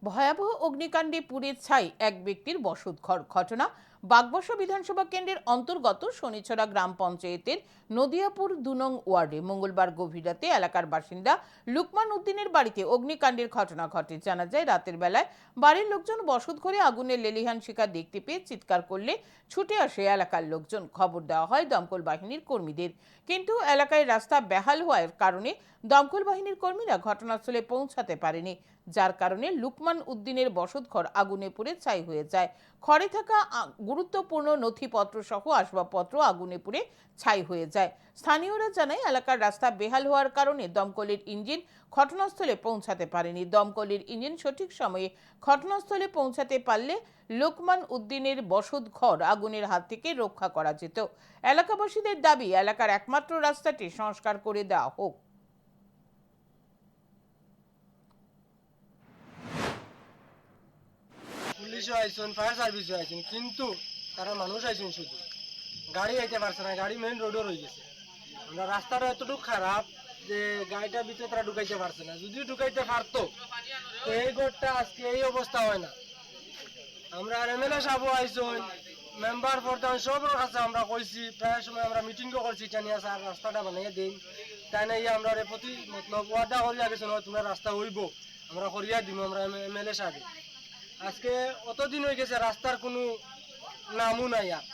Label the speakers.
Speaker 1: ভয়াবহ অগ্নিকাণ্ডে পুড়ে ছাই এক ব্যক্তির বসতঘর। ঘটনা বাগবাসা বিধানসভা কেন্দ্রের অন্তর্গত শনিছড়া গ্রাম পঞ্চায়েতের নদিয়াপুর ২ নং ওয়ার্ডে মঙ্গলবার গভীর রাতে এলাকার বাসিন্দা লুকমান উদ্দিনের বাড়িতে অগ্নিকাণ্ডের ঘটনা ঘটে। জানা যায়, রাতের বেলায় বাড়ির লোকজন বসতঘরে আগুনের লেলিহান শিখা দেখতে পেয়ে চিৎকার করলে ছুটে আসে এলাকার লোকজন। খবর দেওয়া হয় দমকল বাহিনীর কর্মীদের, কিন্তু এলাকায় রাস্তা বেহাল হওয়ার কারণে দমকল বাহিনীর কর্মীরা ঘটনাস্থলে পৌঁছাতে পারেনি, যার কারণে লুকমান উদ্দিনের বসতঘর আগুনে পুড়ে ছাই হয়ে যায়। ঘরে থাকা গুরুত্বপূর্ণ নথিপত্র সহ আসবাবপত্র আগুনে পুড়ে ছাই হয়ে যায়। স্থানীয়রা জানায়, এলাকার রাস্তা বেহাল হওয়ার কারণে দমকলের ইঞ্জিন ঘটনাস্থলে পৌঁছাতে পারেনি। দমকলের ইঞ্জিন সঠিক সময়ে ঘটনাস্থলে পৌঁছাতে পারলে লুকমান উদ্দিনের বসতঘর আগুনের হাত থেকে রক্ষা করা যেত। এলাকাবাসীদের দাবি, এলাকার একমাত্র রাস্তাটি সংস্কার করে দেওয়া হোক।
Speaker 2: পুলিশও আইসন, ফায়ার সার্ভিসও আইসন, কিন্তু তারা মানুষ আইসন শুধু, গাড়ি আইতে পারছে না। গাড়ি মেইন রোডও রয়ে গেছে। আমরা রাস্তাটা এতটুকু খারাপ যে গাড়িটার ভিতরে তারা ঢুকাইতে পারছে না। যদি ঢুকাইতে পারতো তো এই ঘরটা আজকে এই অবস্থা হয় না। আমরা এমএলএ সাহেবও আইসন, মেম্বার প্রধান সবার কাছে আমরা কইছি, প্রায় সময় আমরা মিটিংও করছি, এটা নিয়ে স্যার রাস্তাটা বানিয়ে দিন। তাই না আমরা প্রতি মতলব ওয়াদা করিয়া গেছেন, তোমার রাস্তা হইব, আমরা করিয়া দিব। আমরা এমএলএ সাহেব আজকে অতদিন হয়ে গেছে, রাস্তার কোনো নামও নাই আর।